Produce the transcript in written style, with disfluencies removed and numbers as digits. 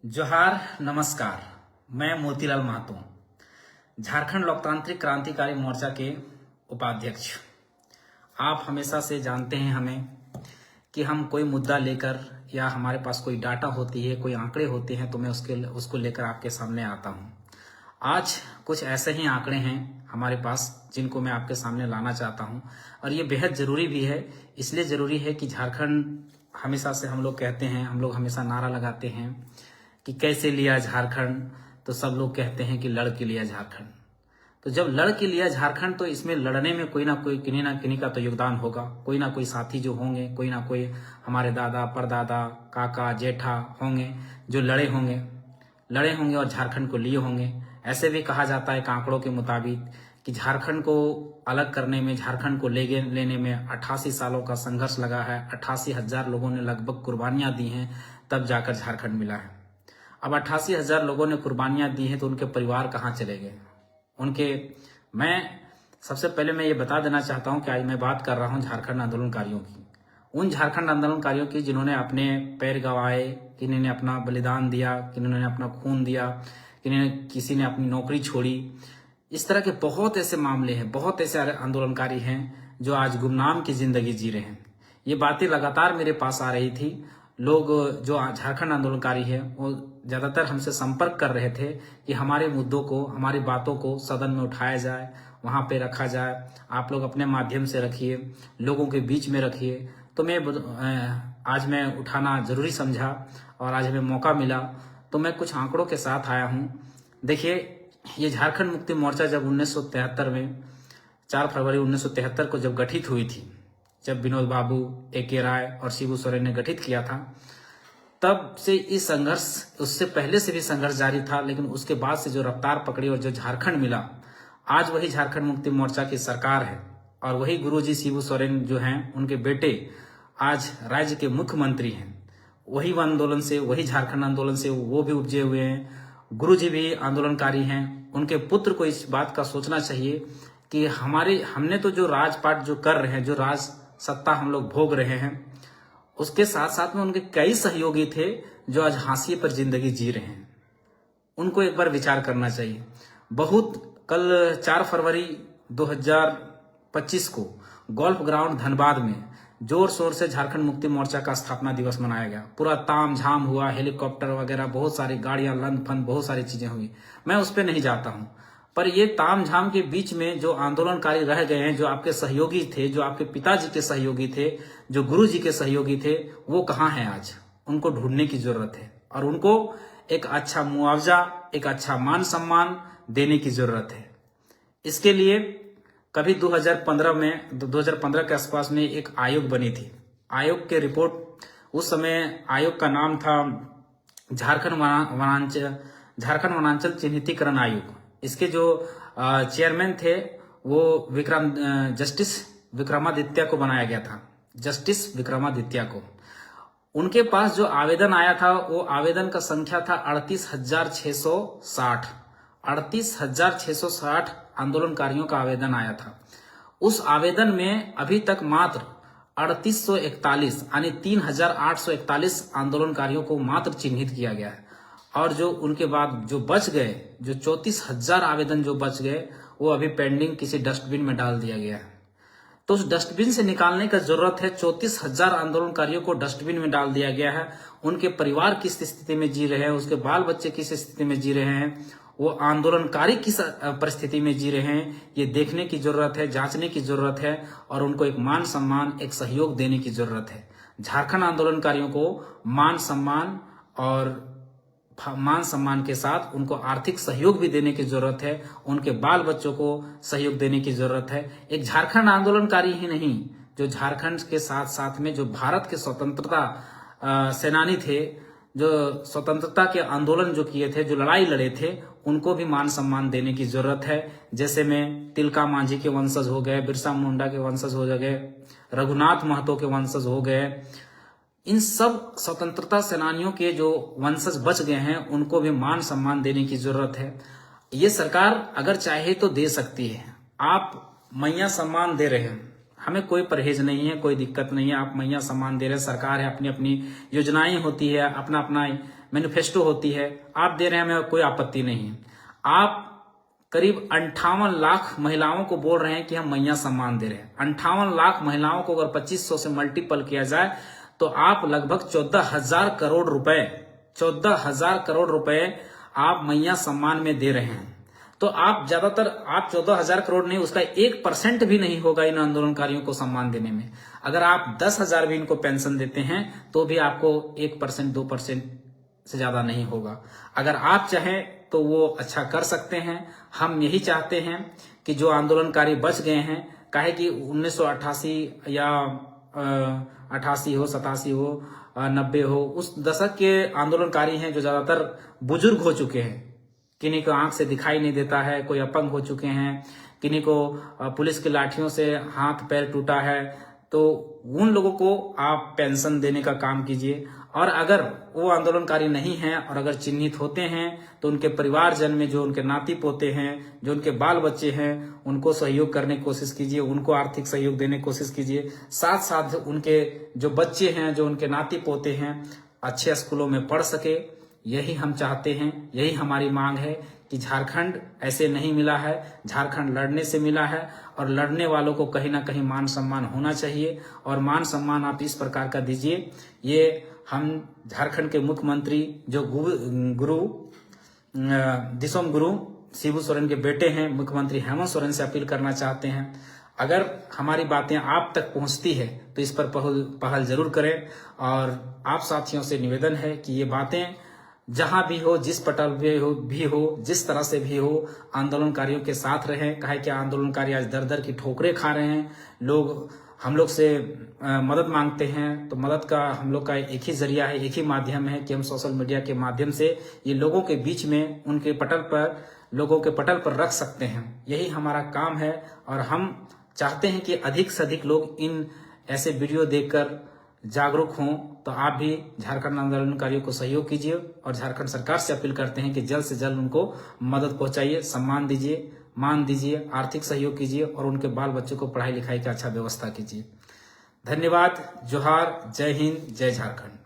जोहार, नमस्कार। मैं मोतीलाल महतो, झारखंड लोकतांत्रिक क्रांतिकारी मोर्चा के उपाध्यक्ष। आप हमेशा से जानते हैं हमें कि हम कोई मुद्दा लेकर या हमारे पास कोई डाटा होती है, कोई आंकड़े होते हैं तो मैं उसको लेकर आपके सामने आता हूं। आज कुछ ऐसे ही आंकड़े हैं हमारे पास जिनको मैं आपके सामने लाना चाहता हूं और ये बेहद जरूरी भी है। इसलिए जरूरी है कि झारखंड, हमेशा से हम लोग कहते हैं, हम लोग हमेशा नारा लगाते हैं कि कैसे लिया झारखंड, तो सब लोग कहते हैं कि लड़ के लिया झारखंड। तो जब लड़ के लिया झारखंड तो इसमें लड़ने में कोई ना कोई, किन्हीं ना किन्हीं का तो योगदान होगा। कोई ना कोई साथी जो होंगे, कोई ना कोई हमारे दादा, परदादा, काका, जेठा होंगे जो लड़े होंगे और झारखंड को लिए होंगे। ऐसे भी कहा जाता है आंकड़ों के मुताबिक कि झारखंड को अलग करने में, झारखंड को लेने में 88 सालों का संघर्ष लगा है। 88,000 लोगों ने लगभग कुर्बानियां दी हैं, तब जाकर झारखंड मिला है। अब 88,000 लोगों ने कुर्बानियां दी हैं तो उनके परिवार कहाँ चले गए? मैं सबसे पहले मैं ये बता देना चाहता हूं कि आज मैं बात कर रहा हूं झारखंड आंदोलनकारियों की, उन झारखंड आंदोलनकारियों की जिन्होंने अपने पैर गंवाए, किन्हीं ने अपना बलिदान दिया, किन्होंने ने अपना खून दिया, किसी ने अपनी नौकरी छोड़ी। इस तरह के बहुत ऐसे मामले हैं, बहुत ऐसे आंदोलनकारी हैं जो आज गुमनाम की जिंदगी जी रहे हैं। ये बातें लगातार मेरे पास आ रही थी। लोग जो झारखंड आंदोलनकारी है वो ज्यादातर हमसे संपर्क कर रहे थे कि हमारे मुद्दों को, हमारी बातों को सदन में उठाया जाए, वहां पे रखा जाए। आप लोग अपने माध्यम से रखिए, लोगों के बीच में रखिए। तो आज मैं उठाना जरूरी समझा और आज हमें मौका मिला तो मैं कुछ आंकड़ों के साथ आया हूं। देखिए, ये झारखंड मुक्ति मोर्चा जब 1973 में 4 फरवरी 1973 को जब गठित हुई थी, जब विनोद बाबू, ए.के. राय और शिबू सोरेन ने गठित किया था, तब से इस संघर्ष, उससे पहले से भी संघर्ष जारी था, लेकिन उसके बाद से जो रफ्तार पकड़ी और जो झारखंड मिला, आज वही झारखंड मुक्ति मोर्चा की सरकार है और वही गुरुजी शिबू सोरेन जो हैं, उनके बेटे आज राज्य के मुख्यमंत्री हैं। वही आंदोलन से, वही झारखंड आंदोलन से वो भी उपजे हुए हैं। गुरुजी भी आंदोलनकारी हैं। उनके पुत्र को इस बात का सोचना चाहिए कि हमने तो जो राजपाट जो कर रहे हैं, जो राज सत्ता हम लोग भोग रहे हैं, उसके साथ साथ में उनके कई सहयोगी थे जो आज हाशिए पर जिंदगी जी रहे हैं। उनको एक बार विचार करना चाहिए। कल 4 फरवरी 2025 को गोल्फ ग्राउंड धनबाद में जोर शोर से झारखंड मुक्ति मोर्चा का स्थापना दिवस मनाया गया। पूरा ताम झाम हुआ, हेलीकॉप्टर वगैरह, बहुत सारी गाड़ियां, लंद फंद, बहुत सारी चीजें हुई। मैं उस पर नहीं जाता हूं, पर ये ताम झाम के बीच में जो आंदोलनकारी रह गए हैं, जो आपके सहयोगी थे, जो आपके पिताजी के सहयोगी थे, जो गुरुजी के सहयोगी थे, वो कहाँ हैं आज? उनको ढूंढने की जरूरत है और उनको एक अच्छा मुआवजा, एक अच्छा मान सम्मान देने की जरूरत है। इसके लिए कभी 2015 के आसपास में एक आयोग बनी थी। आयोग के रिपोर्ट, उस समय आयोग का नाम था झारखंड वनांचल चिन्हितीकरण आयोग। इसके जो चेयरमैन थे वो जस्टिस विक्रमादित्य को बनाया गया था, जस्टिस विक्रमादित्य को। उनके पास जो आवेदन आया था, वो आवेदन का संख्या था 38,660। 38,660 आंदोलनकारियों का आवेदन आया था। उस आवेदन में अभी तक मात्र 3841 यानी 3,841 आंदोलनकारियों को मात्र चिन्हित किया गया है और जो उनके बाद जो बच गए, जो 34,000 आवेदन जो बच गए, वो अभी पेंडिंग किसी डस्टबिन में डाल दिया गया है। तो उस डस्टबिन से निकालने का जरूरत है। 34,000 आंदोलनकारियों को डस्टबिन में डाल दिया गया है। उनके परिवार किस स्थिति में जी रहे हैं, उसके बाल बच्चे किस स्थिति में जी रहे हैं, वो आंदोलनकारी किस परिस्थिति में जी रहे हैं, ये देखने की जरूरत है, जांचने की जरूरत है और उनको एक मान सम्मान, एक सहयोग देने की जरूरत है। झारखंड आंदोलनकारियों को मान सम्मान के साथ उनको आर्थिक सहयोग भी देने की जरूरत है। उनके बाल बच्चों को सहयोग देने की जरूरत है। एक झारखंड आंदोलनकारी ही नहीं, जो झारखंड के साथ साथ में जो भारत के स्वतंत्रता सेनानी थे, जो स्वतंत्रता के आंदोलन जो किए थे, जो लड़ाई लड़े थे, उनको भी मान सम्मान देने की जरूरत है। जैसे में तिलका मांझी के वंशज हो गए, बिरसा मुंडा के वंशज हो गए, रघुनाथ महतो के वंशज हो गए। इन सब स्वतंत्रता सेनानियों के जो वंशज बच गए हैं, उनको भी मान सम्मान देने की जरूरत है। ये सरकार अगर चाहे तो दे सकती है। आप मैया सम्मान दे रहे हैं, हमें कोई परहेज नहीं है, कोई दिक्कत नहीं है। आप मैया सम्मान दे रहे हैं, सरकार है, अपनी अपनी योजनाएं होती है, अपना अपना मैनिफेस्टो होती है, आप दे रहे हैं, हमें कोई आपत्ति नहीं है। आप करीब 58 लाख महिलाओं को बोल रहे हैं कि हम मैया सम्मान दे रहे हैं। 58 लाख महिलाओं को अगर 2500 से मल्टीपल किया जाए तो आप लगभग 14,000 करोड़ रुपए 14,000 करोड़ रुपए आप मैया सम्मान में दे रहे हैं। तो आप ज्यादातर आप 14,000 करोड़ नहीं, उसका 1% भी नहीं होगा इन आंदोलनकारियों को सम्मान देने में। अगर आप 10,000 भी इनको पेंशन देते हैं तो भी आपको 1% 2% से ज्यादा नहीं होगा। अगर आप चाहें तो वो अच्छा कर सकते हैं। हम यही चाहते हैं कि जो आंदोलनकारी बच गए हैं, काहे कि 1988 या 88 हो, 87 हो, 90 हो, उस दशक के आंदोलनकारी हैं जो ज्यादातर बुजुर्ग हो चुके हैं। किन्हीं को आंख से दिखाई नहीं देता है, कोई अपंग हो चुके हैं, किन्हीं को पुलिस की लाठियों से हाथ पैर टूटा है। तो उन लोगों को आप पेंशन देने का काम कीजिए। और अगर वो आंदोलनकारी नहीं हैं और अगर चिन्हित होते हैं तो उनके परिवारजन में जो उनके नाती पोते हैं, जो उनके बाल बच्चे हैं, उनको सहयोग करने की कोशिश कीजिए, उनको आर्थिक सहयोग देने की कोशिश कीजिए। साथ साथ उनके जो बच्चे हैं, जो उनके नाती पोते हैं, अच्छे स्कूलों में पढ़ सके। यही हम चाहते हैं, यही हमारी मांग है कि झारखंड ऐसे नहीं मिला है, झारखंड लड़ने से मिला है और लड़ने वालों को कहीं ना कहीं मान सम्मान होना चाहिए। और मान सम्मान आप इस प्रकार का दीजिए। ये हम झारखंड के मुख्यमंत्री जो दिसोम गुरु शिबू सोरेन के बेटे हैं, मुख्यमंत्री हेमंत सोरेन से अपील करना चाहते हैं, अगर हमारी बातें आप तक पहुंचती है तो इस पर पहल जरूर करें। और आप साथियों से निवेदन है कि ये बातें जहां भी हो, जिस पटल भी हो, जिस तरह से भी हो, आंदोलनकारियों के साथ रहें। काहे कि आंदोलनकारी आज दर दर की ठोकरें खा रहे हैं। लोग हम लोग से मदद मांगते हैं तो मदद का हम लोग का एक ही जरिया है, एक ही माध्यम है कि हम सोशल मीडिया के माध्यम से ये लोगों के बीच में उनके पटल पर, लोगों के पटल पर रख सकते हैं। यही हमारा काम है और हम चाहते हैं कि अधिक से अधिक लोग इन ऐसे वीडियो देखकर जागरूक हों। तो आप भी झारखंड आंदोलनकारियों को सहयोग कीजिए और झारखंड सरकार से अपील करते हैं कि जल्द से जल्द उनको मदद पहुंचाइए, सम्मान दीजिए, मान दीजिए, आर्थिक सहयोग कीजिए और उनके बाल बच्चों को पढ़ाई लिखाई की अच्छा व्यवस्था कीजिए। धन्यवाद। जोहार। जय हिंद। जय झारखंड।